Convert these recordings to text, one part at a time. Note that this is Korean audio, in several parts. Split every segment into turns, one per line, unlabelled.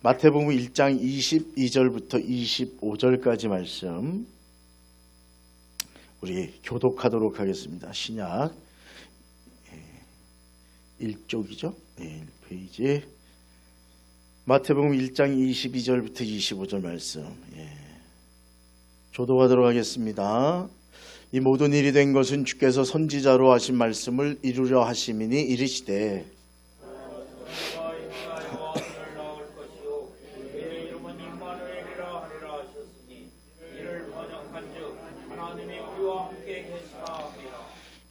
마태복음 1장 22절부터 25절까지 말씀 우리 교독하도록 하겠습니다. 신약 1쪽이죠. 1페이지 마태복음 1장 22절부터 25절 말씀 교독하도록 하겠습니다. 이 모든 일이 된 것은 주께서 선지자로 하신 말씀을 이루려 하심이니 이르시되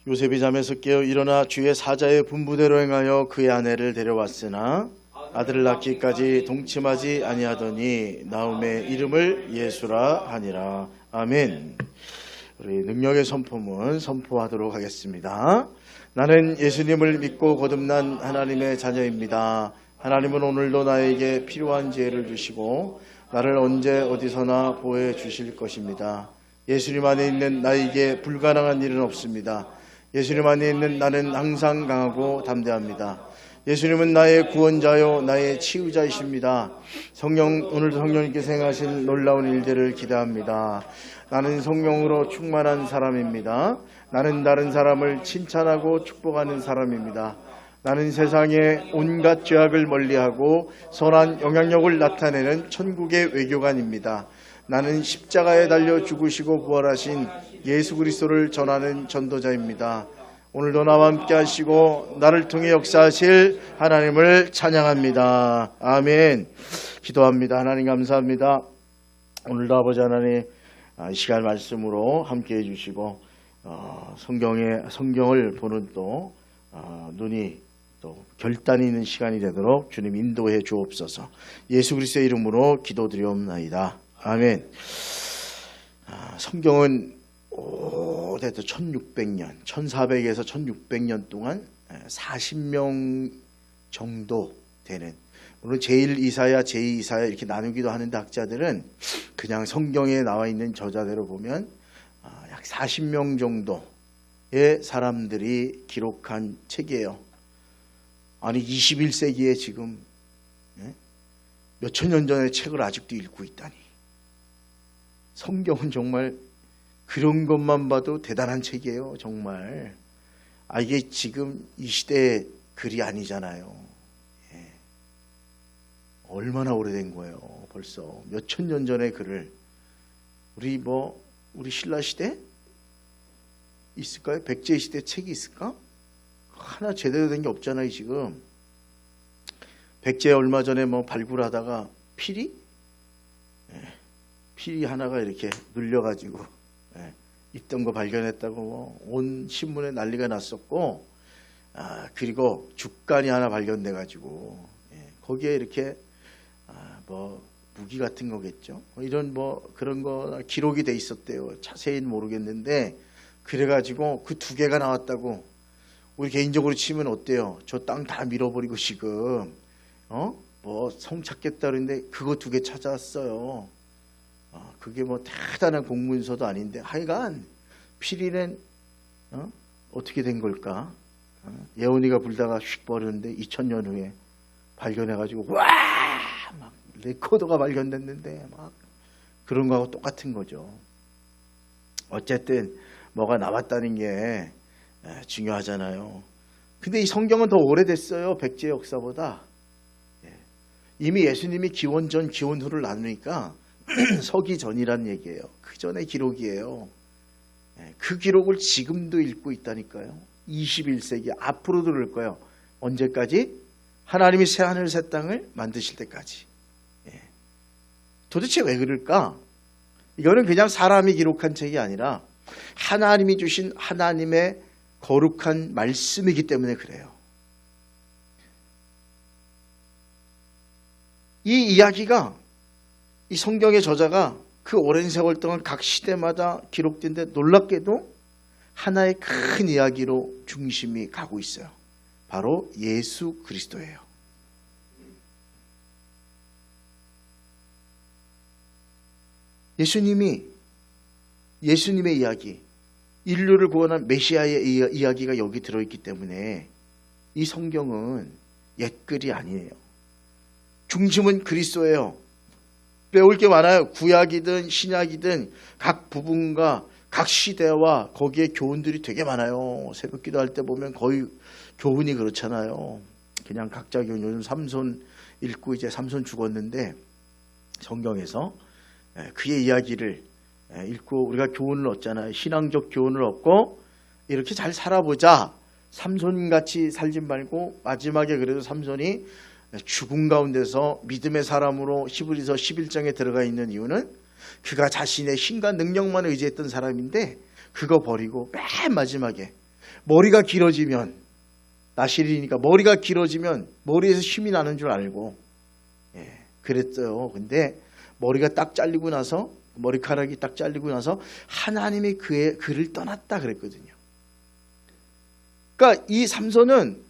요셉이 잠에서 깨어 일어나 주의 사자의 분부대로 행하여 그의 아내를 데려왔으나 아들을 낳기까지 동침하지 아니하더니 나음의 이름을 예수라 하니라. 아멘. 우리 능력의 선포문 선포하도록 하겠습니다. 나는 예수님을 믿고 거듭난 하나님의 자녀입니다. 하나님은 오늘도 나에게 필요한 지혜를 주시고 나를 언제 어디서나 보호해 주실 것입니다. 예수님 안에 있는 나에게 불가능한 일은 없습니다. 예수님 안에 있는 나는 항상 강하고 담대합니다. 예수님은 나의 구원자요 나의 치유자이십니다. 오늘도 성령님께서 행하실 놀라운 일들을 기대합니다. 나는 성령으로 충만한 사람입니다. 나는 다른 사람을 칭찬하고 축복하는 사람입니다. 나는 세상의 온갖 죄악을 멀리하고 선한 영향력을 나타내는 천국의 외교관입니다. 나는 십자가에 달려 죽으시고 부활하신 예수 그리스도를 전하는 전도자입니다. 오늘도 나와 함께 하시고 나를 통해 역사하실 하나님을 찬양합니다. 아멘. 기도합니다. 하나님 감사합니다. 오늘도 아버지 하나님 이 시간 말씀으로 함께 해주시고 성경을 보는 또 눈이 또 결단이 있는 시간이 되도록 주님 인도해 주옵소서. 예수 그리스도의 이름으로 기도드리옵나이다. 아멘. 성경은 오래도 1600년, 1400에서 1600년 동안 40명 정도 되는, 물론 제1이사야, 제2이사야 이렇게 나누기도 하는데 학자들은 그냥 성경에 나와 있는 저자대로 보면 약 40명 정도의 사람들이 기록한 책이에요. 아니 21세기에 지금 몇천 년 전의 책을 아직도 읽고 있다니. 성경은 정말 그런 것만 봐도 대단한 책이에요. 정말. 이게 지금 이 시대의 글이 아니잖아요. 얼마나 오래된 거예요. 벌써 몇천 년 전의 글을. 우리 신라 시대 있을까요? 백제 시대 책이 있을까? 하나 제대로 된 게 없잖아요. 지금 백제 얼마 전에 발굴하다가 필이 하나가 이렇게 눌려가지고 있던 거 발견했다고 온 신문에 난리가 났었고, 그리고 죽간이 하나 발견돼가지고 거기에 이렇게 무기 같은 거겠죠. 이런 그런 거 기록이 돼 있었대요. 자세히는 모르겠는데 그래가지고 그 두 개가 나왔다고. 우리 개인적으로 치면 어때요? 저 땅 다 밀어버리고 지금 성 찾겠다 그랬는데 그거 두 개 찾아왔어요. 그게 대단한 공문서도 아닌데 하여간 피리는 어떻게 된 걸까? 예원이가 불다가 휙 버렸는데 2000년 후에 발견해가지고 와! 막 레코더가 발견됐는데 막 그런 거하고 똑같은 거죠. 어쨌든 뭐가 나왔다는 게 중요하잖아요. 근데 이 성경은 더 오래됐어요. 백제 역사보다. 이미 예수님이 기원 전 기원 후를 나누니까 서기 전이란 얘기예요. 그 전의 기록이에요. 그 기록을 지금도 읽고 있다니까요. 21세기 앞으로도 그럴 거예요. 언제까지? 하나님이 새하늘 새 땅을 만드실 때까지. 도대체 왜 그럴까? 이거는 그냥 사람이 기록한 책이 아니라 하나님이 주신 하나님의 거룩한 말씀이기 때문에 그래요. 이 이야기가, 이 성경의 저자가 그 오랜 세월 동안 각 시대마다 기록된데 놀랍게도 하나의 큰 이야기로 중심이 가고 있어요. 바로 예수 그리스도예요. 예수님의 이야기, 인류를 구원한 메시아의 이야기가 여기 들어있기 때문에 이 성경은 옛글이 아니에요. 중심은 그리스도예요. 배울 게 많아요. 구약이든 신약이든 각 부분과 각 시대와 거기에 교훈들이 되게 많아요. 새벽 기도할 때 보면 거의 교훈이 그렇잖아요. 그냥 각자 교훈. 요즘 삼손 읽고 이제 삼손 죽었는데 성경에서 그의 이야기를 읽고 우리가 교훈을 얻잖아요. 신앙적 교훈을 얻고 이렇게 잘 살아보자. 삼손같이 살지 말고 마지막에 그래도 삼손이 죽음 가운데서 믿음의 사람으로 히브리서 11장에 들어가 있는 이유는 그가 자신의 힘과 능력만 의지했던 사람인데 그거 버리고 맨 마지막에 머리가 길어지면 나실이니까 머리가 길어지면 머리에서 힘이 나는 줄 알고 그랬어요. 근데 머리가 딱 잘리고 나서 머리카락이 딱 잘리고 나서 하나님이 그를 떠났다 그랬거든요. 그러니까 이 삼손은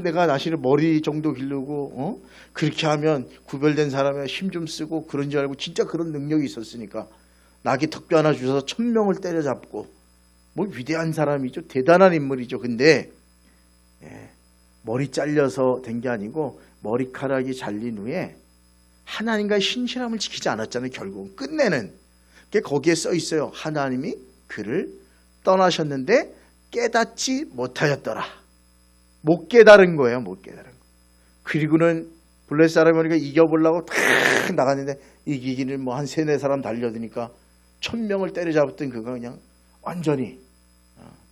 내가 나시를 머리 정도 기르고 그렇게 하면 구별된 사람의 힘 좀 쓰고 그런 줄 알고 진짜 그런 능력이 있었으니까 낙이 턱뼈 하나 주셔서 1000명을 때려잡고 뭐 위대한 사람이죠. 대단한 인물이죠. 근데 머리 잘려서 된 게 아니고 머리카락이 잘린 후에 하나님과의 신실함을 지키지 않았잖아요. 결국은 끝내는 게 거기에 써 있어요. 하나님이 그를 떠나셨는데 깨닫지 못하였더라. 못 깨달은 거예요. 못 깨달은 거. 그리고는 블레셋 사람이 오니까 이겨보려고 탁 나갔는데 이기기는 뭐 한 3-4사람 달려드니까 1000명을 때려잡았던 그가 그냥 완전히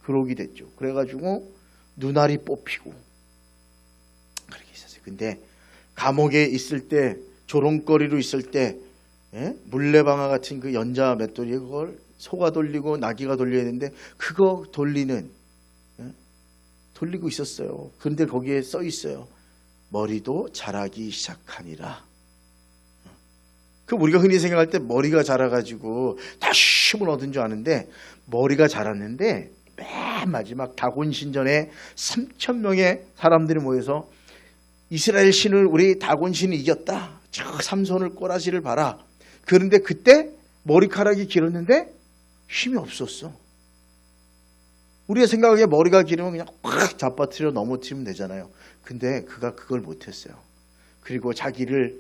그러기 됐죠. 그래가지고 눈알이 뽑히고 그렇게 있었어요. 근데 감옥에 있을 때 조롱거리로 있을 때 물레방아 같은 그 연자 맷돌이 그걸 소가 돌리고 나귀가 돌려야 되는데 그거 돌리고 있었어요. 그런데 거기에 써 있어요. 머리도 자라기 시작하니라. 그 우리가 흔히 생각할 때 머리가 자라가지고 다 힘을 얻은 줄 아는데 머리가 자랐는데 맨 마지막 다곤 신전에 3000명의 사람들이 모여서 이스라엘 신을 우리 다곤 신이 이겼다. 저 삼손을 꼬라지를 봐라. 그런데 그때 머리카락이 길었는데 힘이 없었어. 우리가 생각하기에 머리가 길으면 그냥 확 잡아뜨려 넘어뜨리면 되잖아요. 근데 그가 그걸 못했어요. 그리고 자기를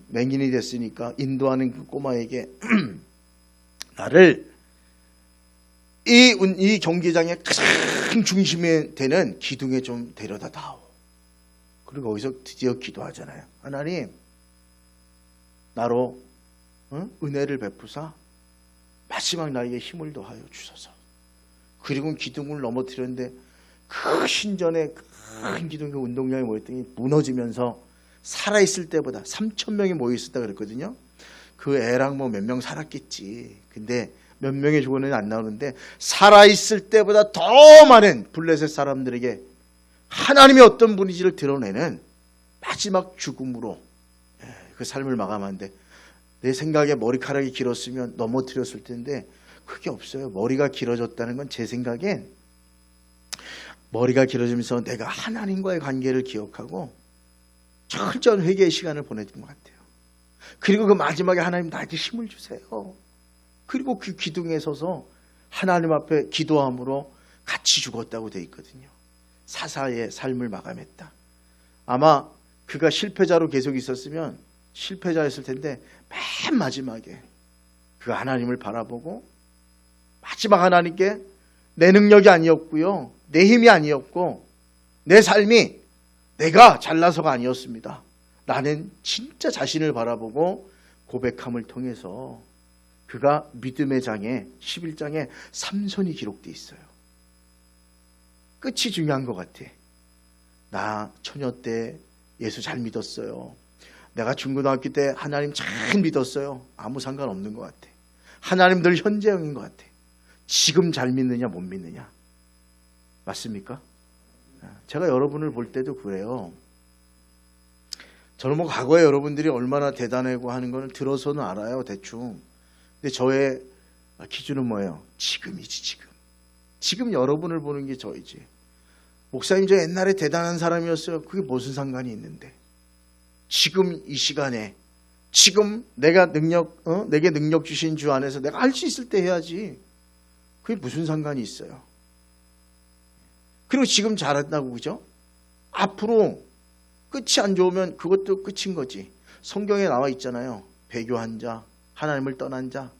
맹인이 됐으니까 인도하는 그 꼬마에게 나를 이 경기장의 가장 중심에 되는 기둥에 좀 데려다 다오. 그리고 거기서 드디어 기도하잖아요. 하나님 나로 은혜를 베푸사 마지막 나에게 힘을 더하여 주소서. 그리고 기둥을 넘어뜨렸는데 그 신전에 큰 기둥의 운동장에 모였더니 무너지면서 살아있을 때보다 3000명이 모여있었다 그랬거든요. 그 애랑 뭐 몇 명 살았겠지. 근데 몇 명의 죽었는지 안 나오는데 살아있을 때보다 더 많은 블레셋 사람들에게 하나님이 어떤 분인지를 드러내는 마지막 죽음으로 그 삶을 마감하는데 내 생각에 머리카락이 길었으면 넘어뜨렸을 텐데 그게 없어요. 머리가 길어졌다는 건 제 생각엔 머리가 길어지면서 내가 하나님과의 관계를 기억하고 철저한 회개의 시간을 보내준 것 같아요. 그리고 그 마지막에 하나님 나에게 힘을 주세요. 그리고 그 기둥에 서서 하나님 앞에 기도함으로 같이 죽었다고 되어 있거든요. 사사의 삶을 마감했다. 아마 그가 실패자로 계속 있었으면 실패자였을 텐데 맨 마지막에 그 하나님을 바라보고 마지막 하나님께 내 능력이 아니었고요. 내 힘이 아니었고 내 삶이 내가 잘나서가 아니었습니다. 나는 진짜 자신을 바라보고 고백함을 통해서 그가 믿음의 장에 11장에 삼손이 기록되어 있어요. 끝이 중요한 것 같아. 나 처녀 때 예수 잘 믿었어요. 내가 중고등학교 때 하나님 잘 믿었어요. 아무 상관없는 것 같아. 하나님 늘 현재형인 것 같아. 지금 잘 믿느냐 못 믿느냐. 맞습니까? 제가 여러분을 볼 때도 그래요. 저는 뭐 과거에 여러분들이 얼마나 대단하고 하는 거는 들어서는 알아요. 대충. 근데 저의 기준은 뭐예요? 지금이지 지금. 지금 여러분을 보는 게 저이지. 목사님 저 옛날에 대단한 사람이었어요. 그게 무슨 상관이 있는데. 지금 이 시간에 지금 내게 능력 주신 주 안에서 내가 할 수 있을 때 해야지. 그게 무슨 상관이 있어요. 그리고 지금 잘한다고 그죠? 앞으로 끝이 안 좋으면 그것도 끝인 거지. 성경에 나와 있잖아요. 배교한 자, 하나님을 떠난 자,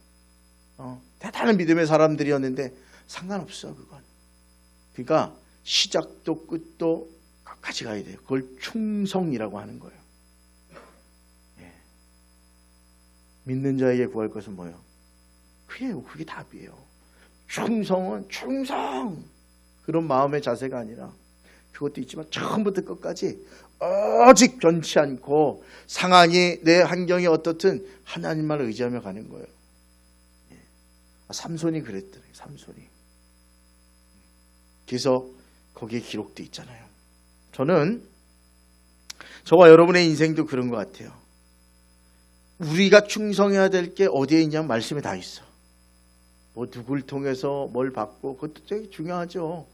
대단한 믿음의 사람들이었는데 상관없어 그건. 그러니까 시작도 끝도 끝까지 가야 돼요. 그걸 충성이라고 하는 거예요. 예. 믿는 자에게 구할 것은 뭐예요? 그게 답이에요. 충성은 충성! 그런 마음의 자세가 아니라 그것도 있지만 처음부터 끝까지 오직 변치 않고 상황이 내 환경이 어떻든 하나님만 의지하며 가는 거예요. 예. 삼손이 그랬더래요. 삼손이. 그래서 거기에 기록돼 있잖아요. 저는 저와 여러분의 인생도 그런 것 같아요. 우리가 충성해야 될 게 어디에 있냐면 말씀에 다 있어. 뭐 누굴 통해서 뭘 받고 그것도 되게 중요하죠.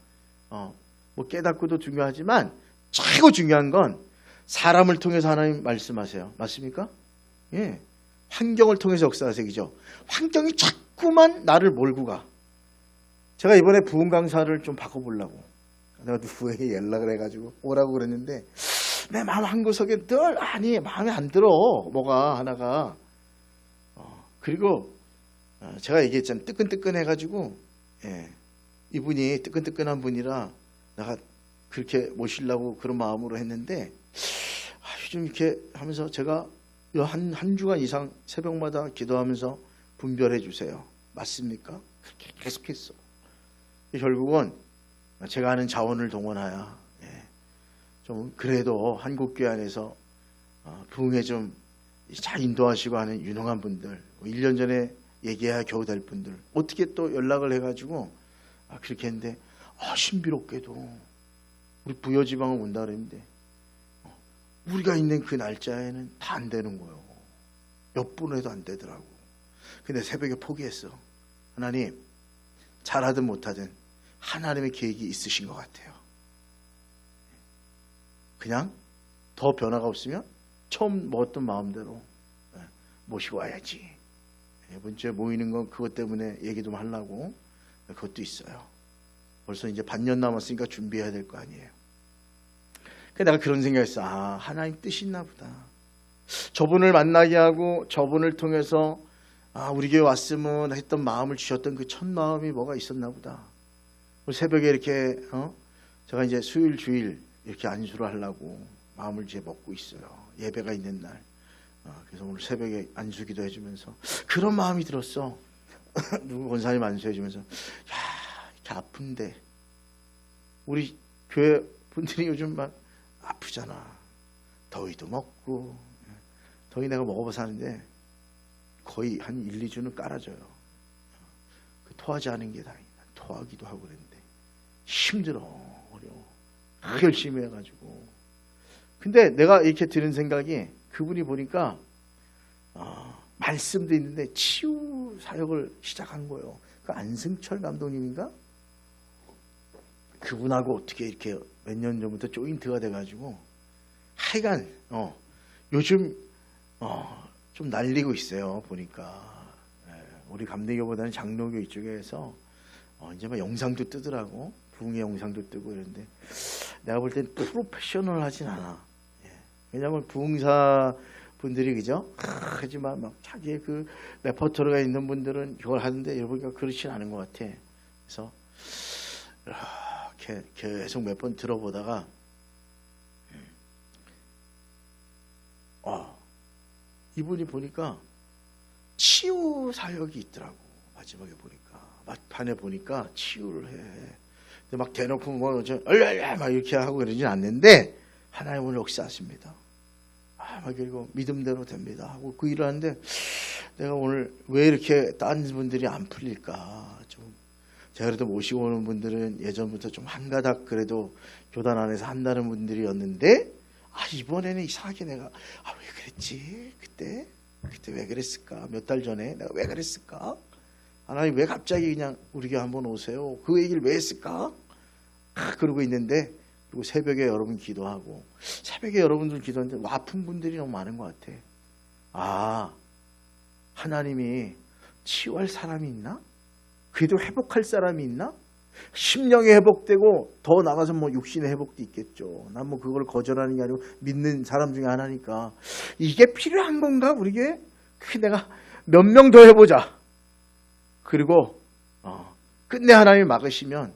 뭐 깨닫고도 중요하지만 최고 중요한 건 사람을 통해서 하나님 말씀하세요. 맞습니까? 예. 환경을 통해서 역사하세요. 환경이 자꾸만 나를 몰고 가. 제가 이번에 부흥 강사를 좀 바꿔보려고. 내가 누구에게 연락을 해가지고 오라고 그랬는데 내 마음 한 구석에 늘 마음에 안 들어. 뭐가 하나가. 그리고 제가 얘기했잖아요. 뜨끈뜨끈해가지고 이분이 뜨끈뜨끈한 분이라 내가 그렇게 모시려고 그런 마음으로 했는데 요즘 이렇게 하면서 제가 한 주간 이상 새벽마다 기도하면서 분별해 주세요. 맞습니까? 그렇게 계속했어. 결국은 제가 하는 자원을 동원하여 좀 그래도 한국교회 안에서 부흥에 좀 잘 인도하시고 하는 유능한 분들 1년 전에 얘기해야 겨우 될 분들 어떻게 또 연락을 해가지고 그렇게 했는데 신비롭게도 우리 부여지방을 온다 그랬는데 우리가 있는 그 날짜에는 다 안 되는 거예요. 몇 분 해도 안 되더라고. 근데 새벽에 포기했어. 하나님 잘하든 못하든 하나님의 계획이 있으신 것 같아요. 그냥 더 변화가 없으면 처음 먹었던 마음대로 모시고 와야지. 이번 주에 모이는 건 그것 때문에 얘기 좀 하려고 그것도 있어요. 벌써 이제 반년 남았으니까 준비해야 될 거 아니에요. 그래서 내가 그런 생각했어. 하나님 뜻이 있나 보다. 저분을 만나게 하고 저분을 통해서 우리 교회 왔으면 했던 마음을 주셨던 그 첫 마음이 뭐가 있었나 보다. 새벽에 이렇게 제가 이제 수요일 주일 이렇게 안수를 하려고 마음을 이제 먹고 있어요. 예배가 있는 날. 그래서 오늘 새벽에 안수기도 해주면서 그런 마음이 들었어. 누구 권사님 안수해주면서 이렇게 아픈데 우리 교회 분들이 요즘 막 아프잖아. 더위도 먹고 더위 내가 먹어봐서 하는데 거의 한 1, 2주는 깔아줘요. 토하지 않은 게 다행이다. 토하기도 하고 그랬는데 힘들어. 어려워. 열심히 해가지고. 근데 내가 이렇게 들은 생각이 그분이 보니까 말씀도 있는데 치유 사역을 시작한 거예요. 그 안승철 감독님인가? 그분하고 어떻게 이렇게 몇 년 전부터 조인트가 돼가지고 하여간 요즘 좀 날리고 있어요. 보니까 우리 감리교보다는 장로교 이쪽에서 이제 막 영상도 뜨더라고. 부흥의 영상도 뜨고 이런데 내가 볼 땐 프로페셔널 하진 않아. 왜냐하면 부흥사 분들이 그죠? 하지만 막 자기의 그 레퍼토리가 있는 분들은 그걸 하는데 여러분과 그렇진 않은 것 같아. 그래서 이렇게 계속 몇 번 들어보다가 이분이 보니까 치유 사역이 있더라고. 마지막에 보니까 막판에 보니까 치유를 해. 근데 막 대놓고 뭐 막 이렇게 하고 그러진 않는데 하나님은 역사하십니다. 막 그리고 믿음대로 됩니다 하고 그 일을 하는데 내가 오늘 왜 이렇게 딴 분들이 안 풀릴까. 좀 제가 그래도 모시고 오는 분들은 예전부터 좀 한가닥 그래도 교단 안에서 한다는 분들이었는데 이번에는 이상하게 내가 왜 그랬지 그때 왜 그랬을까. 몇 달 전에 내가 왜 그랬을까. 하나님 왜 갑자기 그냥 우리 교회 한번 오세요. 그 얘기를 왜 했을까. 그러고 있는데 그리고 새벽에 여러분 기도하고 새벽에 여러분들 기도하는데 아픈 분들이 너무 많은 것 같아. 하나님이 치유할 사람이 있나? 그래도 회복할 사람이 있나? 심령이 회복되고 더 나가서 뭐 육신의 회복도 있겠죠. 난 뭐 그걸 거절하는 게 아니고 믿는 사람 중에 하나니까 이게 필요한 건가 우리에게? 내가 몇 명 더 해보자. 그리고 끝내 하나님이 막으시면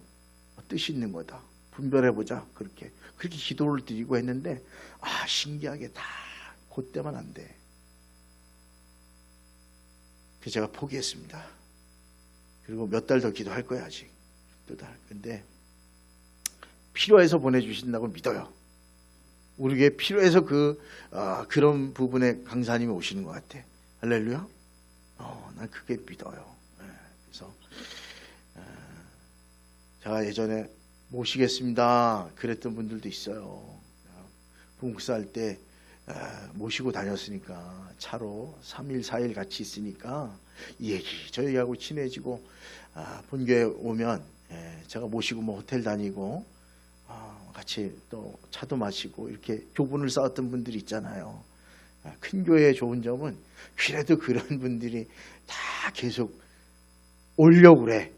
뜻이 있는 거다. 분별해보자. 그렇게 기도를 드리고 했는데 신기하게 다 그때만 안 돼. 그래서 제가 포기했습니다. 그리고 몇 달 더 기도할 거야 아직. 또 달. 근데 필요해서 보내주신다고 믿어요. 우리에게 필요해서 그런 부분에 강사님이 오시는 것 같아. 할렐루야. 난 그게 믿어요. 그래서 제가 예전에 모시겠습니다 그랬던 분들도 있어요. 부목사 할 때 모시고 다녔으니까 차로 3일 4일 같이 있으니까 이 얘기 저 얘기하고 친해지고 본교에 오면 제가 모시고 뭐 호텔 다니고 같이 또 차도 마시고 이렇게 교분을 쌓았던 분들이 있잖아요. 큰 교회의 좋은 점은 그래도 그런 분들이 다 계속 오려고 그래.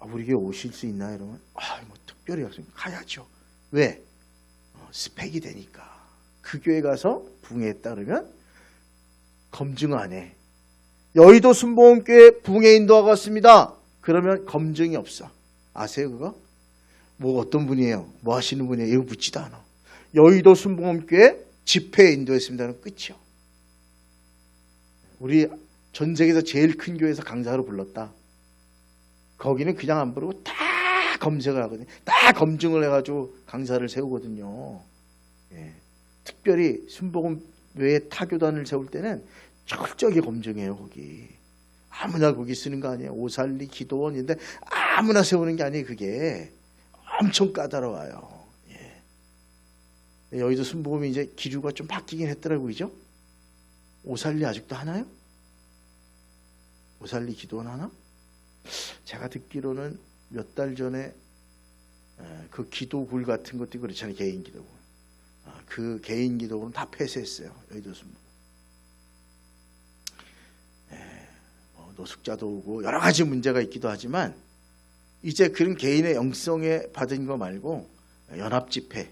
우리 교회 오실 수 있나 이러면 뭐 특별히 가야죠. 왜? 스펙이 되니까. 그 교회 가서 부흥했다 그러면 검증 안 해. 여의도 순복음교회 부흥회 인도하고 왔습니다. 그러면 검증이 없어. 아세요 그거? 뭐 어떤 분이에요? 뭐 하시는 분이에요? 이거 묻지도 않아. 여의도 순복음교회 집회 인도했습니다는 끝이요. 우리 전 세계에서 제일 큰 교회에서 강사로 불렀다. 거기는 그냥 안 부르고 다 검색을 하거든요. 다 검증을 해가지고 강사를 세우거든요. 특별히 순복음 외에 타교단을 세울 때는 철저하게 검증해요. 거기 아무나 거기 쓰는 거 아니에요. 오살리 기도원인데 아무나 세우는 게 아니에요. 그게 엄청 까다로워요. 여의도 순복음이 이제 기류가 좀 바뀌긴 했더라고요. 그죠? 오살리 아직도 하나요? 오살리 기도원 하나? 제가 듣기로는 몇 달 전에 그 기도굴 같은 것도 그렇잖아요. 개인 기도굴. 그 개인 기도굴은 다 폐쇄했어요. 여의도 순복음. 노숙자도 오고 여러 가지 문제가 있기도 하지만 이제 그런 개인의 영성에 받은 거 말고 연합 집회,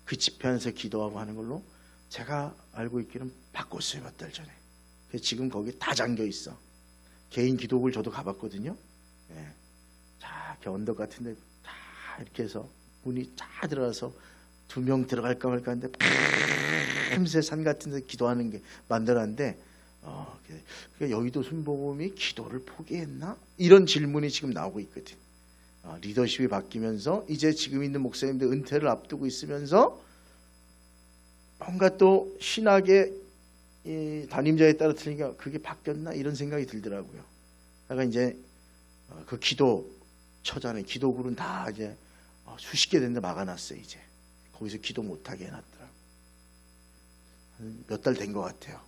그 집회에서 기도하고 하는 걸로 제가 알고 있기는 바꿨어요. 몇 달 전에. 그래서 지금 거기 다 잠겨 있어. 개인 기도굴 저도 가봤거든요. 자, 이렇게 언덕 같은데 다 이렇게 해서 문이 다 들어가서 2명 들어갈까 말까 하는데 밤새 산 같은 데 기도하는 게 만들었는데 그러니까 여의도 순복음이 기도를 포기했나? 이런 질문이 지금 나오고 있거든. 리더십이 바뀌면서 이제 지금 있는 목사님들 은퇴를 앞두고 있으면서 뭔가 또 신학의 담임자에 따라 틀리니까 그게 바뀌었나? 이런 생각이 들더라고요. 내가 이제 그 기도 처자는 기도굴은 다 이제 수십 개 됐는데 막아놨어요. 이제 거기서 기도 못하게 해놨더라고. 몇 달 된 것 같아요.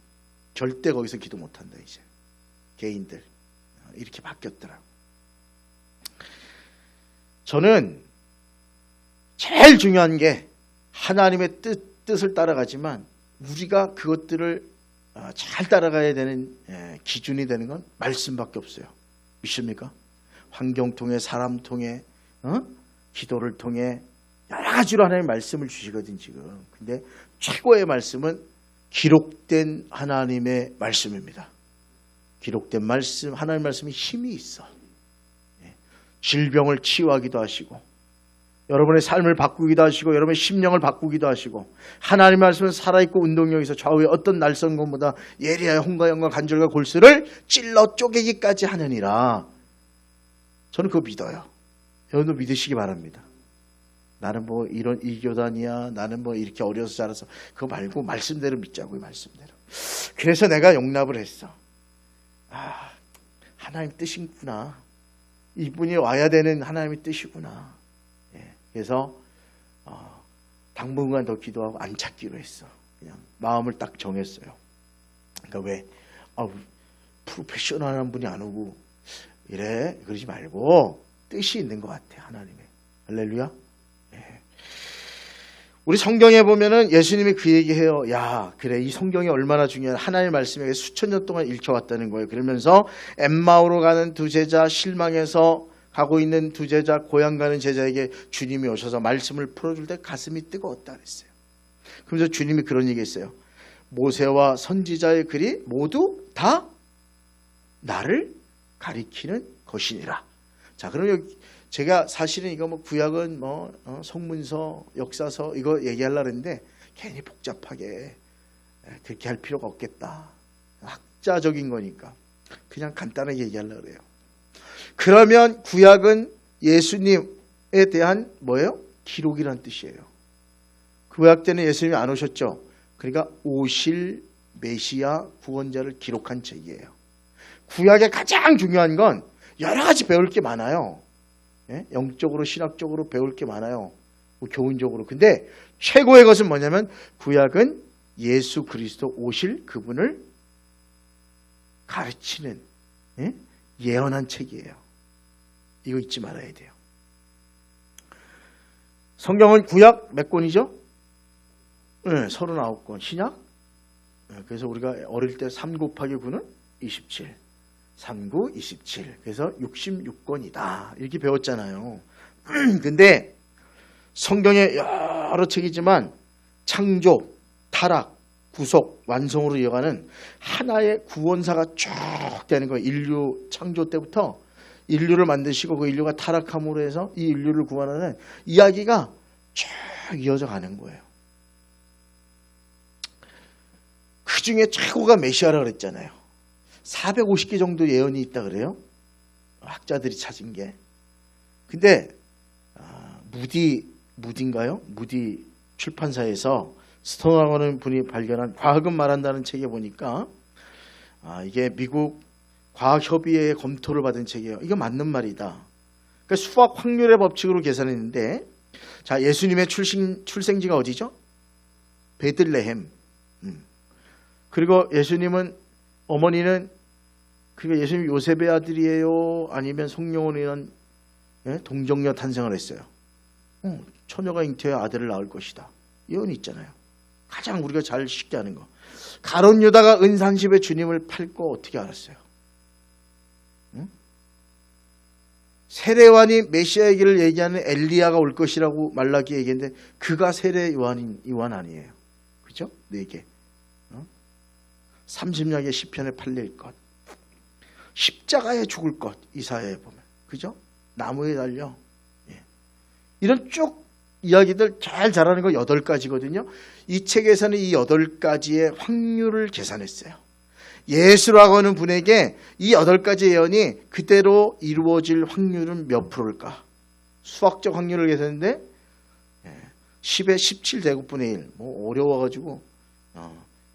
절대 거기서 기도 못한다. 이제 개인들 이렇게 바뀌었더라고. 저는 제일 중요한 게 하나님의 뜻을 따라가지만 우리가 그것들을 잘 따라가야 되는 기준이 되는 건 말씀밖에 없어요. 믿습니까? 환경 통해 사람 통해 기도를 통해 여러 가지로 하나님 말씀을 주시거든 지금. 근데 최고의 말씀은 기록된 하나님의 말씀입니다. 기록된 말씀, 하나님의 말씀이 힘이 있어. 질병을 치유하기도 하시고 여러분의 삶을 바꾸기도 하시고 여러분의 심령을 바꾸기도 하시고 하나님의 말씀은 살아있고 운동력에서 좌우의 어떤 날선검보다 예리하여 혼과 영과 관절과 골수를 찔러 쪼개기까지 하느니라. 저는 그거 믿어요. 여러분도 믿으시기 바랍니다. 나는 뭐 이런 이 교단이야. 나는 뭐 이렇게 어려서 자라서 그거 말고 말씀대로 믿자고요. 말씀대로. 그래서 내가 용납을 했어. 하나님 뜻이구나. 이분이 와야 되는 하나님의 뜻이구나. 그래서 당분간 더 기도하고 안 찾기로 했어. 그냥 마음을 딱 정했어요. 그러니까 왜 프로페셔널한 분이 안 오고 이래 그러지 말고 뜻이 있는 것 같아. 하나님의. 할렐루야. 우리 성경에 보면은 예수님이 그 얘기해요. 야, 그래 이 성경이 얼마나 중요한 하나님의 말씀에 수천 년 동안 읽혀왔다는 거예요. 그러면서 엠마오로 가는 두 제자 실망해서 가고 있는 두 제자, 고향 가는 제자에게 주님이 오셔서 말씀을 풀어줄 때 가슴이 뜨거웠다 그랬어요. 그러면서 주님이 그런 얘기했어요. 모세와 선지자의 글이 모두 다 나를 가리키는 것이니라. 자, 그럼 여기 제가 사실은 이거 뭐 구약은 뭐 성문서, 역사서 이거 얘기하려고 했는데 괜히 복잡하게 그렇게 할 필요가 없겠다. 학자적인 거니까 그냥 간단하게 얘기하려고 그래요. 그러면 구약은 예수님에 대한 뭐예요? 기록이란 뜻이에요. 구약 때는 예수님이 안 오셨죠. 그러니까 오실 메시아 구원자를 기록한 책이에요. 구약의 가장 중요한 건 여러 가지 배울 게 많아요. 영적으로 신학적으로 배울 게 많아요. 뭐 교훈적으로. 근데 최고의 것은 뭐냐면 구약은 예수 그리스도 오실 그분을 가르치는 예언한 책이에요. 이거 잊지 말아야 돼요. 성경은 구약 몇 권이죠? 39권. 신약? 그래서 우리가 어릴 때 3 곱하기 9는 27. 3, 9, 27. 그래서 66권이다. 이렇게 배웠잖아요. 근데 성경에 여러 책이지만 창조, 타락, 구속, 완성으로 이어가는 하나의 구원사가 쭉 되는 거예요. 인류 창조 때부터 인류를 만드시고 그 인류가 타락함으로 해서 이 인류를 구원하는 이야기가 쭉 이어져 가는 거예요. 그 중에 최고가 메시아라 그랬잖아요. 450개 정도 예언이 있다 그래요. 학자들이 찾은 게. 근데 무디인가요? 무디 출판사에서 스톤하는 분이 발견한 과학은 말한다는 책에 보니까 이게 미국 과학협의회의 검토를 받은 책이에요. 이거 맞는 말이다. 그러니까 수학 확률의 법칙으로 계산했는데, 자, 예수님의 출생지가 어디죠? 베들레헴. 그리고 예수님은 어머니는 그러니까 예수님 요셉의 아들이에요? 아니면 성령으로 동정녀 탄생을 했어요. 처녀가 잉태해 아들을 낳을 것이다. 예언이 있잖아요. 가장 우리가 잘 쉽게 아는 거. 가룟 유다가 은30에 주님을 팔 거 어떻게 알았어요? 세례요한이 메시아이기를 얘기하는 엘리야가 올 것이라고 말라기 얘기했는데 그가 세례 요한 아니에요. 그죠? 4개. 30냥의 시편에 팔릴 것. 십자가에 죽을 것. 이사야에 보면. 그죠? 나무에 달려. 이런 쭉 이야기들 잘 잘하는 거 8가지거든요. 이 책에서는 이 8가지의 확률을 계산했어요. 예수라고 하는 분에게 이 8가지 예언이 그대로 이루어질 확률은 몇 프로일까? 수학적 확률을 계산했는데 10의 17 제곱분의 1. 뭐 어려워가지고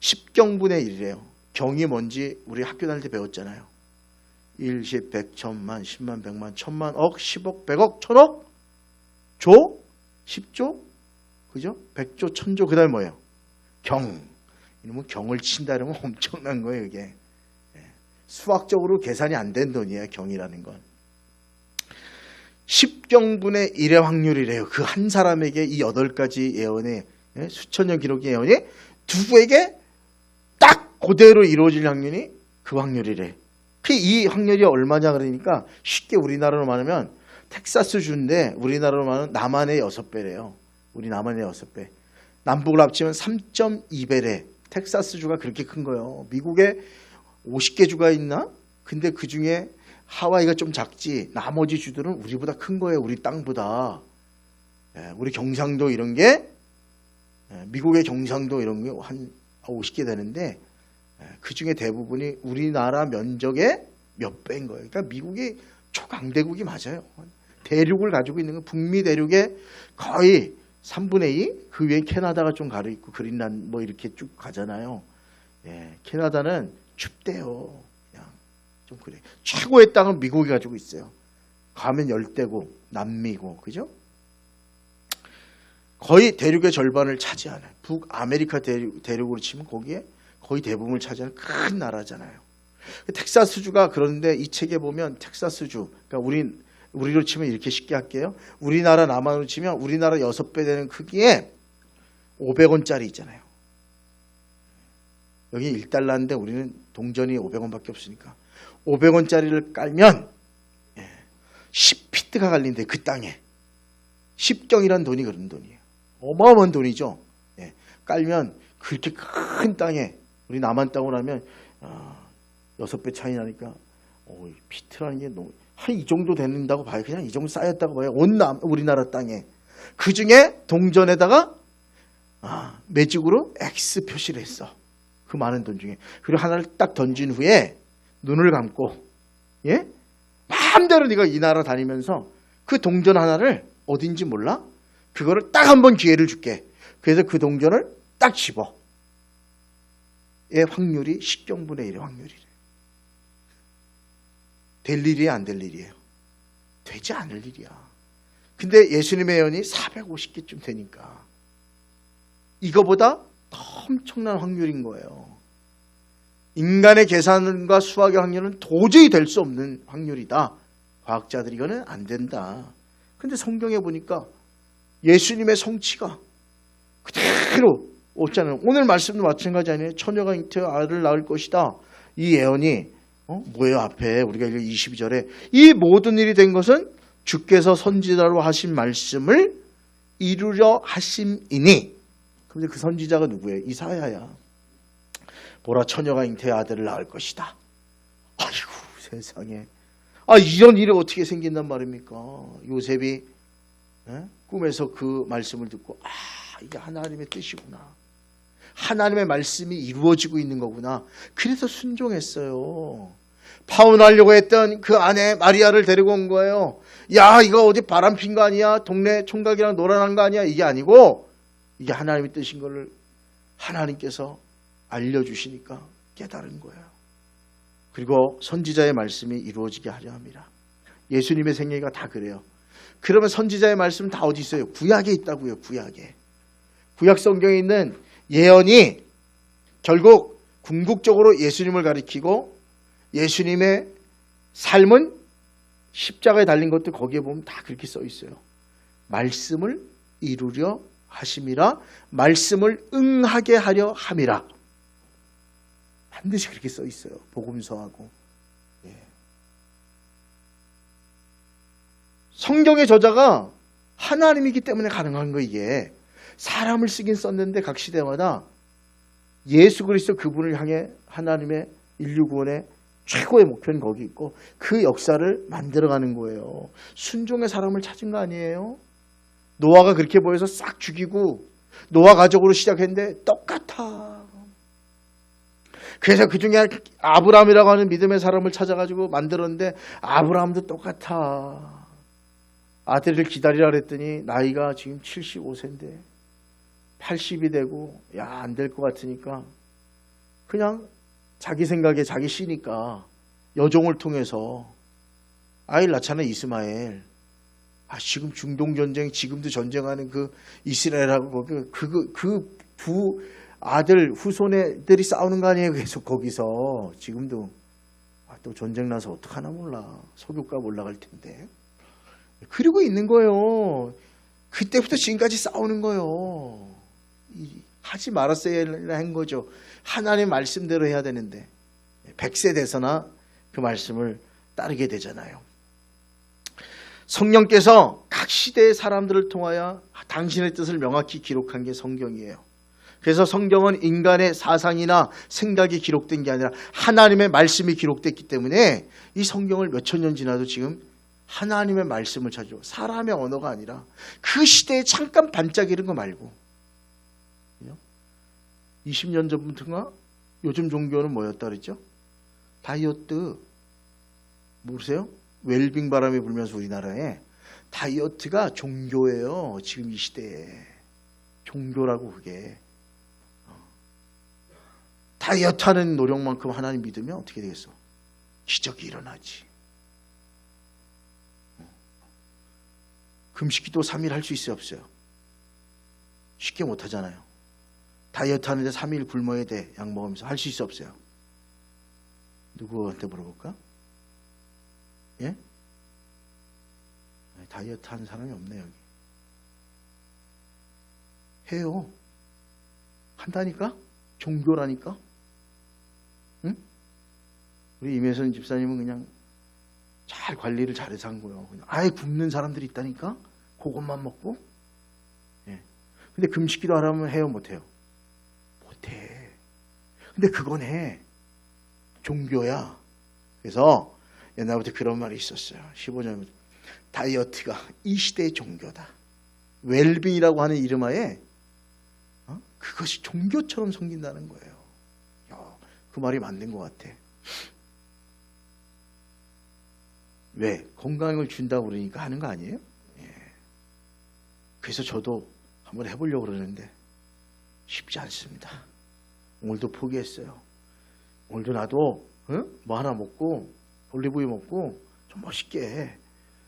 10경분의 1이래요. 경이 뭔지 우리 학교 다닐 때 배웠잖아요. 1, 10, 100, 1000만, 10만, 100만, 1000만, 억, 10억, 100억, 1000억, 조, 10조, 그죠? 100조, 1000조, 그 다음에 뭐예요? 경. 이러면 경을 친다 이러면 엄청난 거예요, 이게. 수학적으로 계산이 안 된 돈이에요, 경이라는 건. 10경분의 1의 확률이래요. 그 한 사람에게 이 8가지 예언의 수천년 기록의 예언이 누구에게 딱 그대로 이루어질 확률이 그 확률이래. 이 확률이 얼마냐 그러니까 쉽게 우리나라로 말하면 텍사스주인데 우리나라로 말하면 남한의 6배래요. 우리 남한의 6배. 남북을 합치면 3.2배래. 텍사스주가 그렇게 큰 거예요. 미국에 50개 주가 있나? 근데 그 중에 하와이가 좀 작지 나머지 주들은 우리보다 큰 거예요. 우리 땅보다. 우리 경상도 이런 게 미국의 경상도 이런 게 한 50개 되는데 그 중에 대부분이 우리나라 면적의 몇 배인 거예요. 그러니까 미국이 초강대국이 맞아요. 대륙을 가지고 있는 건 북미 대륙의 거의 3분의 2? 그 위에 캐나다가 좀 가려 있고 그린란드 뭐 이렇게 쭉 가잖아요. 캐나다는 춥대요. 그냥 좀 그래. 최고의 땅은 미국이 가지고 있어요. 가면 열대고 남미고 그죠? 거의 대륙의 절반을 차지하는 북아메리카 대륙으로 치면 거기에 거의 대부분을 차지하는 큰 나라잖아요. 텍사스주가 그런데 이 책에 보면 텍사스주, 그러니까 우리로 치면 이렇게 쉽게 할게요. 우리나라 남한으로 치면 우리나라 6배 되는 크기에 500원짜리 있잖아요. 여기 1달러인데 우리는 동전이 500원밖에 없으니까 500원짜리를 깔면 10피트가 갈린대. 그 땅에 10경이란 돈이 그런 돈이에요. 어마어마한 돈이죠. 예. 깔면 그렇게 큰 땅에, 우리 남한 땅으로 하면 6배 차이 나니까 피트라는 게 한 이 정도 된다고 봐요. 그냥 이 정도 쌓였다고 봐요. 온 우리나라 땅에. 그 중에 동전에다가 매직으로 X 표시를 했어. 그 많은 돈 중에. 그리고 하나를 딱 던진 후에 눈을 감고, 예? 마음대로 네가 이 나라 다니면서 그 동전 하나를 어딘지 몰라? 그거를 딱 한 번 기회를 줄게. 그래서 그 동전을 딱 집어. 의 확률이 10경분의 1의 확률이래. 될 일이야, 안 될 일이에요? 되지 않을 일이야. 근데 예수님의 예언이 450개쯤 되니까 이거보다 더 엄청난 확률인 거예요. 인간의 계산과 수학의 확률은 도저히 될 수 없는 확률이다. 과학자들이 이거는 안 된다. 근데 성경에 보니까 예수님의 성취가 그대로 없잖아요. 오늘 말씀도 마찬가지 아니에요. 처녀가 잉태어 아들을 낳을 것이다. 이 예언이 뭐예요? 앞에 우리가 22절에 이 모든 일이 된 것은 주께서 선지자로 하신 말씀을 이루려 하심이니. 근데 그 선지자가 누구예요? 이사야야. 보라, 처녀가 잉태어 아들을 낳을 것이다. 아이고 세상에. 이런 일이 어떻게 생긴단 말입니까? 요셉이 꿈에서 그 말씀을 듣고 이게 하나님의 뜻이구나. 하나님의 말씀이 이루어지고 있는 거구나. 그래서 순종했어요. 파혼하려고 했던 그 아내 마리아를 데리고 온 거예요. 야, 이거 어디 바람핀 거 아니야? 동네 총각이랑 놀아난 거 아니야? 이게 아니고 이게 하나님의 뜻인 걸 하나님께서 알려주시니까 깨달은 거예요. 그리고 선지자의 말씀이 이루어지게 하려 합니다. 예수님의 생애가 다 그래요. 그러면 선지자의 말씀은 다 어디 있어요? 구약에 있다고요. 구약에. 구약 성경에 있는 예언이 결국 궁극적으로 예수님을 가리키고 예수님의 삶은 십자가에 달린 것도 거기에 보면 다 그렇게 써 있어요. 말씀을 이루려 하심이라, 말씀을 응하게 하려 함이라. 반드시 그렇게 써 있어요. 복음서하고. 성경의 저자가 하나님이기 때문에 가능한 거. 이게 사람을 쓰긴 썼는데 각 시대마다 예수 그리스도 그분을 향해 하나님의 인류 구원의 최고의 목표는 거기 있고 그 역사를 만들어가는 거예요. 순종의 사람을 찾은 거 아니에요? 노아가 그렇게 보여서 싹 죽이고 노아 가족으로 시작했는데 똑같아. 그래서 그 중에 아브라함이라고 하는 믿음의 사람을 찾아가지고 만들었는데 아브라함도 똑같아. 아들을 기다리라 그랬더니 나이가 지금 75세인데 80이 되고 안 될 것 같으니까 그냥 자기 생각에 자기 씨니까 여종을 통해서 아이를 낳잖아요. 이스마엘. 지금 중동전쟁, 지금도 전쟁하는 그 이스라엘하고 그 두 아들 후손애들이 싸우는 거 아니에요. 계속 거기서 지금도. 또 전쟁 나서 어떡하나 몰라. 석유값 올라갈 텐데. 그러고 있는 거예요. 그때부터 지금까지 싸우는 거예요. 하지 말았어야 한 거죠. 하나님 말씀대로 해야 되는데 100세 돼서나 그 말씀을 따르게 되잖아요. 성령께서 각 시대의 사람들을 통하여 당신의 뜻을 명확히 기록한 게 성경이에요. 그래서 성경은 인간의 사상이나 생각이 기록된 게 아니라 하나님의 말씀이 기록됐기 때문에 이 성경을 몇천 년 지나도 지금 하나님의 말씀을 찾죠. 사람의 언어가 아니라 그 시대에 잠깐 반짝이는 거 말고. 20년 전부터인가 요즘 종교는 뭐였다 그랬죠? 다이어트. 모르세요? 웰빙 바람이 불면서 우리나라에 다이어트가 종교예요. 지금 이 시대에. 종교라고 그게. 다이어트 하는 노력만큼 하나님 믿으면 어떻게 되겠어? 기적이 일어나지. 금식기도 3일 할 수 있어요? 없어요? 쉽게 못 하잖아요. 다이어트 하는데 3일 굶어야 돼. 약 먹으면서. 할 수 있어? 없어요? 누구한테 물어볼까? 예? 다이어트 하는 사람이 없네 여기. 해요. 한다니까? 종교라니까? 응? 우리 임혜선 집사님은 그냥 잘 관리를 잘해서 한 거예요. 아예 굶는 사람들이 있다니까? 그것만 먹고? 예. 근데 금식기도 하라면 해요, 못해요? 못해. 근데 그건 해. 종교야. 그래서 옛날부터 그런 말이 있었어요. 15년 다이어트가 이 시대의 종교다. 웰빙이라고 하는 이름하에 그것이 종교처럼 섬긴다는 거예요. 야, 그 말이 맞는 것 같아. 왜? 건강을 준다고 그러니까 하는 거 아니에요? 예. 그래서 저도 한번 해보려고 그러는데 쉽지 않습니다. 오늘도 포기했어요. 오늘도 나도 뭐 하나 먹고 올리브유 먹고 좀 멋있게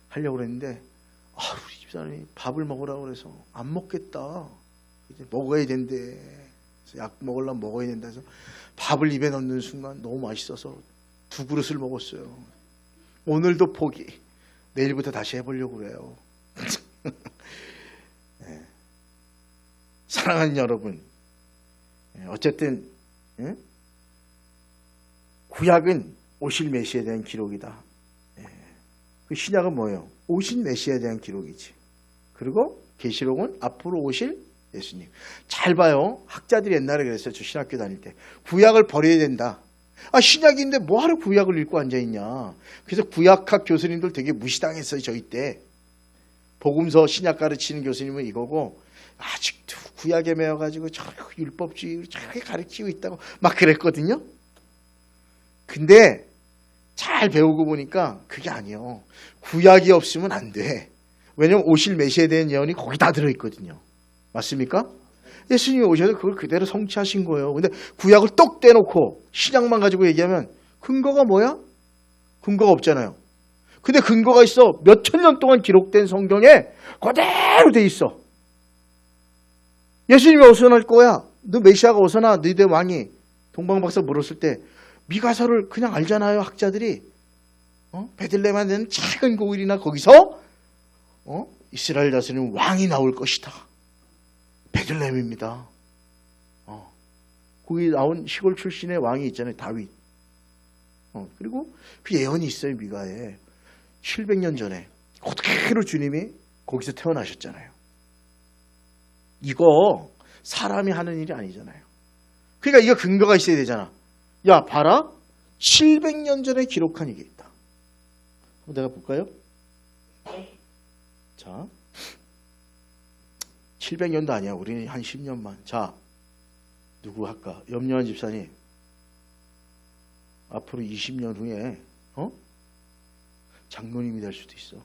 하려고 그랬는데 우리 집사람이 밥을 먹으라고 그래서 안 먹겠다. 이제 먹어야 된대. 그래서 약 먹으려면 먹어야 된다 해서 밥을 입에 넣는 순간 너무 맛있어서 2그릇을 먹었어요. 오늘도 포기. 내일부터 다시 해보려고 그래요. 네. 사랑하는 여러분, 어쨌든 구약은 오실 메시아에 대한 기록이다. 그 신약은 뭐예요? 오신 메시아에 대한 기록이지. 그리고 계시록은 앞으로 오실 예수님. 잘 봐요. 학자들이 옛날에 그랬어요. 저 신학교 다닐 때. 구약을 버려야 된다. 신약인데 뭐하러 구약을 읽고 앉아있냐. 그래서 구약학 교수님들 되게 무시당했어요. 저희 때. 복음서 신약 가르치는 교수님은 이거고 아직도 구약에 매여가지고 저렇게 율법주의를 저렇게 가르치고 있다고 막 그랬거든요. 근데 잘 배우고 보니까 그게 아니에요. 구약이 없으면 안 돼. 왜냐면 오실 메시아에 대한 예언이 거기 다 들어있거든요. 맞습니까? 예수님이 오셔서 그걸 그대로 성취하신 거예요. 근데 구약을 똑 떼놓고 신약만 가지고 얘기하면 근거가 뭐야? 근거가 없잖아요. 근데 근거가 있어. 몇천 년 동안 기록된 성경에 그대로 돼 있어. 예수님이 어디서 날 거야? 너 메시아가 어디서 나? 너희들 왕이 동방박사 물었을 때 미가서를 그냥 알잖아요. 학자들이. 베들레헴에 있는 작은 고일이나 거기서 이스라엘 다스리는 왕이 나올 것이다. 베들레헴입니다. 거기 나온 시골 출신의 왕이 있잖아요. 다윗. 그리고 그 예언이 있어요. 미가에. 700년 전에 그대로 주님이 거기서 태어나셨잖아요. 이거 사람이 하는 일이 아니잖아요. 그러니까 이거 근거가 있어야 되잖아. 야, 봐라. 700년 전에 기록한 이게 있다. 한번 내가 볼까요? 자, 700년도 아니야. 우리는 한 10년만. 자, 누구 할까? 염려한 집사님. 앞으로 20년 후에 장로님이 될 수도 있어.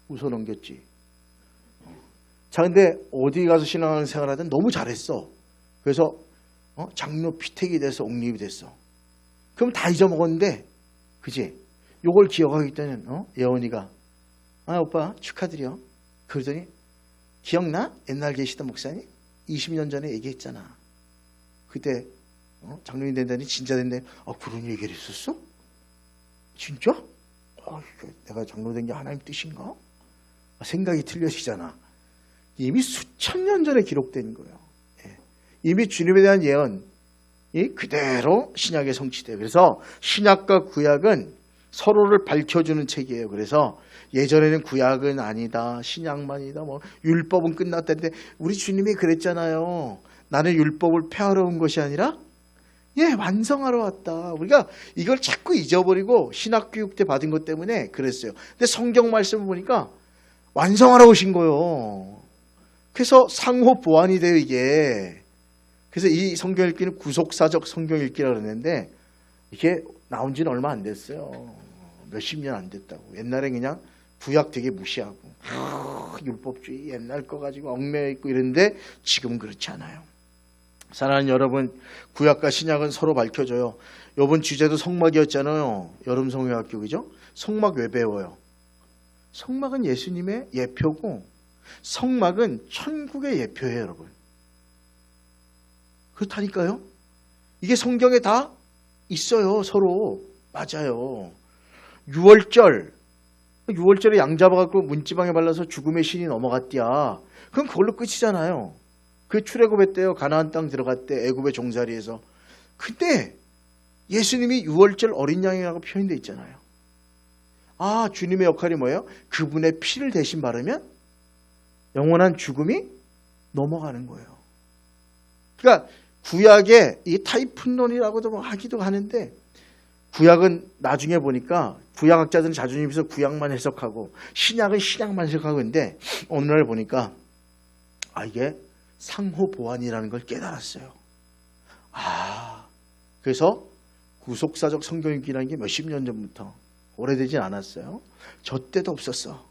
웃어 넘겼지. 자, 근데 어디 가서 신앙생활 하든 너무 잘했어. 그래서 장로 피택이 돼서 옥립이 됐어. 그럼 다 잊어먹었는데, 그지? 요걸 기억하기 때문에 예원이가 오빠 축하드려. 그러더니 기억나? 옛날 계시던 목사님 20년 전에 얘기했잖아. 그때 장로님 된다니 진짜 된다니. 그런 얘기를 했었어? 진짜? 내가 장로 된 게 하나님 뜻인가? 생각이 틀려지잖아. 이미 수천 년 전에 기록된 거예요. 이미 주님에 대한 예언이 그대로 신약에 성취돼요. 그래서 신약과 구약은 서로를 밝혀주는 책이에요. 그래서 예전에는 구약은 아니다, 신약만이다, 율법은 끝났다는데 우리 주님이 그랬잖아요. 나는 율법을 폐하러 온 것이 아니라 완성하러 왔다. 우리가 이걸 자꾸 잊어버리고 신학교육 때 받은 것 때문에 그랬어요. 근데 성경 말씀을 보니까 완성하러 오신 거예요. 그래서 상호 보완이 돼요, 이게. 그래서 이 성경 읽기는 구속사적 성경 읽기라고 그러는데 이게 나온 지는 얼마 안 됐어요. 몇십 년 안 됐다고. 옛날에 그냥 구약 되게 무시하고 율법주의 옛날 거 가지고 얽매여 있고 이랬는데 지금은 그렇지 않아요. 사랑하는 여러분, 구약과 신약은 서로 밝혀줘요. 이번 주제도 성막이었잖아요. 여름 성회학교, 그죠? 성막 왜 배워요? 성막은 예수님의 예표고 성막은 천국의 예표예요, 여러분. 그렇다니까요. 이게 성경에 다 있어요, 서로. 맞아요. 6월절에 양 잡아갖고 문지방에 발라서 죽음의 신이 넘어갔디야. 그럼 그걸로 끝이잖아요. 그 출애굽했대요. 가나안 땅 들어갔대. 애굽의 종살이에서. 근데 예수님이 유월절 어린 양이라고 표현되어 있잖아요. 아, 주님의 역할이 뭐예요? 그분의 피를 대신 바르면 영원한 죽음이 넘어가는 거예요. 그러니까 구약의 이 타이푼론이라고도 하기도 하는데, 구약은 나중에 보니까 구약학자들은 자존심에서 구약만 해석하고 신약은 신약만 해석하고 있는데, 오늘날 보니까 이게 상호 보완이라는 걸 깨달았어요. 그래서 구속사적 성경읽기라는 게 몇십 년 전부터, 오래되진 않았어요. 저 때도 없었어.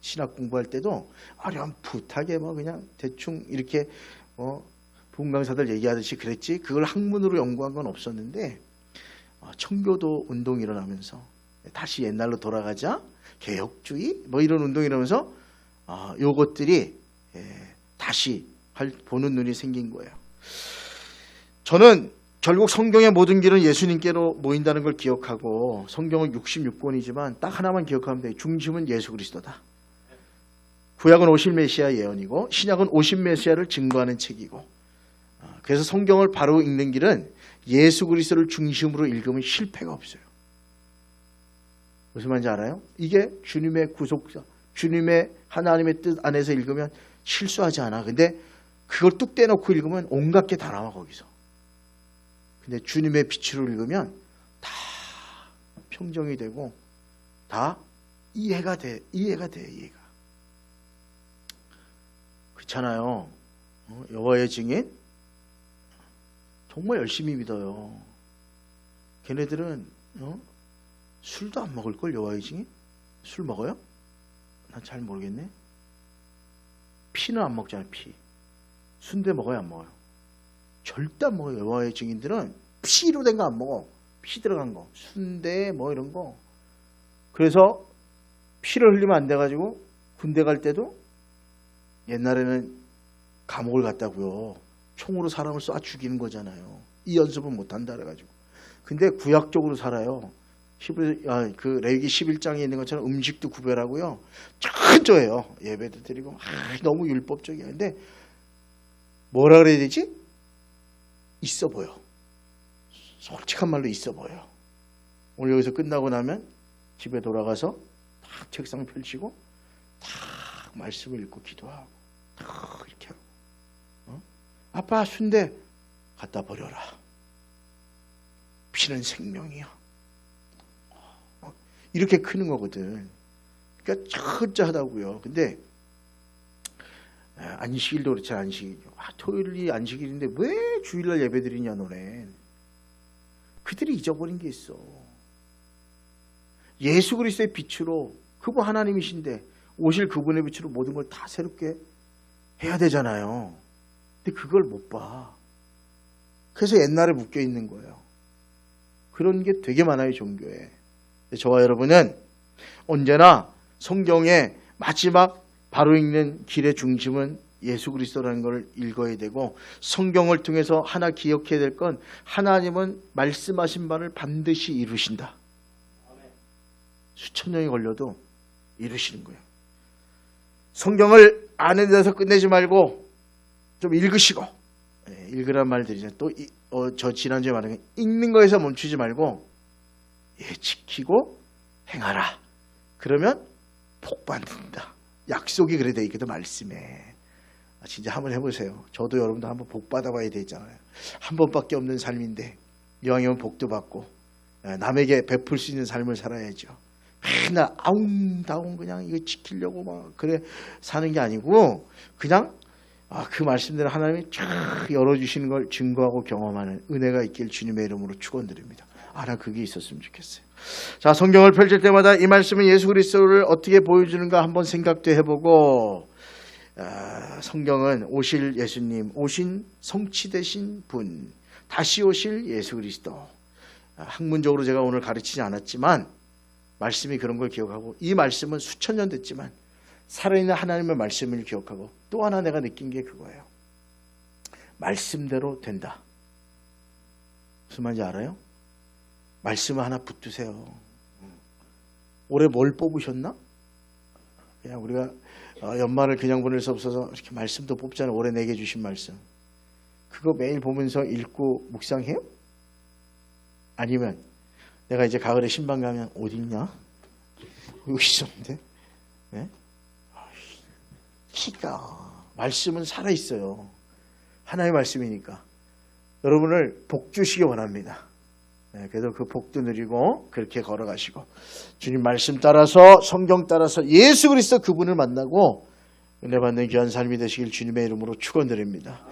신학 공부할 때도 어렴풋하게 그냥 대충 이렇게 부흥강사들 얘기하듯이 그랬지, 그걸 학문으로 연구한 건 없었는데, 청교도 운동이 일어나면서 다시 옛날로 돌아가자, 개혁주의 이런 운동이 일어나면서 요것들이 다시 보는 눈이 생긴 거예요. 저는 결국 성경의 모든 길은 예수님께로 모인다는 걸 기억하고, 성경은 66권이지만 딱 하나만 기억하면 돼요. 중심은 예수 그리스도다. 구약은 오실 메시아 예언이고, 신약은 오신 메시아를 증거하는 책이고, 그래서 성경을 바로 읽는 길은 예수 그리스도를 중심으로 읽으면 실패가 없어요. 무슨 말인지 알아요? 이게 주님의 구속자, 주님의 하나님의 뜻 안에서 읽으면 실수하지 않아. 근데 그걸 뚝 떼놓고 읽으면 온갖 게 다 나와 거기서. 근데 주님의 빛으로 읽으면 다 평정이 되고 다 이해가 돼. 이해가. 그렇잖아요. 여호와의 증인 정말 열심히 믿어요. 걔네들은 술도 안 먹을걸. 여호와의 증인 술 먹어요? 난 잘 모르겠네. 피는 안 먹잖아요. 피. 순대 먹어요? 안 먹어요? 절대 안 먹어요. 여호와의 증인들은 피로 된 거 안 먹어. 피 들어간 거, 순대 이런 거. 그래서 피를 흘리면 안 돼가지고 군대 갈 때도 옛날에는 감옥을 갔다고요. 총으로 사람을 쏴 죽이는 거잖아요. 이 연습은 못한다 그래가지고. 근데 구약적으로 살아요. 그 레위기 11장에 있는 것처럼 음식도 구별하고요. 철저해요. 예배도 드리고 너무 율법적이야. 근데 뭐라 그래야 되지? 있어 보여. 솔직한 말로 있어 보여. 오늘 여기서 끝나고 나면 집에 돌아가서 딱 책상 펼치고 딱 말씀을 읽고 기도하고 딱 이렇게 하고, 아빠 순대 갖다 버려라. 피는 생명이야. 이렇게 크는 거거든. 그러니까 철저하다고요. 근데 안식일도 그렇지. 안식일. 토요일이 안식일인데 왜 주일날 예배드리냐 너네. 그들이 잊어버린 게 있어. 예수 그리스도의 빛으로, 그분 하나님이신데 오실 그분의 빛으로 모든 걸 다 새롭게 해야 되잖아요. 근데 그걸 못 봐. 그래서 옛날에 묶여 있는 거예요. 그런 게 되게 많아요, 종교에. 저와 여러분은 언제나 성경의 마지막 바로 읽는 길의 중심은 예수 그리스도라는 걸 읽어야 되고, 성경을 통해서 하나 기억해야 될 건 하나님은 말씀하신 바를 반드시 이루신다. 수천 년이 걸려도 이루시는 거예요. 성경을 아는 데서 끝내지 말고 좀 읽으시고, 읽으란 말 드리죠. 또 저 지난주에 말한 읽는 거에서 멈추지 말고 지키고 행하라. 그러면 복 받는다. 약속이 그래 돼 있거든, 말씀에. 진짜 한번 해보세요. 저도 여러분도 한번 복 받아봐야 되잖아요. 한 번밖에 없는 삶인데 이왕이면 복도 받고 남에게 베풀 수 있는 삶을 살아야죠. 맨날 아웅다웅 그냥 이거 지키려고 그래 사는 게 아니고, 그냥 그 말씀대로 하나님이 쫙 열어주시는 걸 증거하고 경험하는 은혜가 있길 주님의 이름으로 축원드립니다. 나 그게 있었으면 좋겠어요. 자, 성경을 펼칠 때마다 이 말씀은 예수 그리스도를 어떻게 보여주는가 한번 생각도 해보고, 성경은 오실 예수님, 오신 성취되신 분, 다시 오실 예수 그리스도. 학문적으로 제가 오늘 가르치지 않았지만 말씀이 그런 걸 기억하고, 이 말씀은 수천 년 됐지만 살아있는 하나님의 말씀을 기억하고, 또 하나 내가 느낀 게 그거예요. 말씀대로 된다. 무슨 말인지 알아요? 말씀을 하나 붙드세요. 올해 뭘 뽑으셨나? 그냥 우리가 연말을 그냥 보낼 수 없어서 이렇게 말씀도 뽑잖아요. 올해 내게 주신 말씀. 그거 매일 보면서 읽고 묵상해요? 아니면 내가 이제 가을에 신방 가면 어디 있냐? 여기 있었는데. 네? 키가 말씀은 살아있어요. 하나의 말씀이니까. 여러분을 복 주시기 원합니다. 네, 그래도 그 복도 누리고 그렇게 걸어가시고 주님 말씀 따라서 성경 따라서 예수 그리스도 그분을 만나고 은혜 받는 귀한 삶이 되시길 주님의 이름으로 축원드립니다.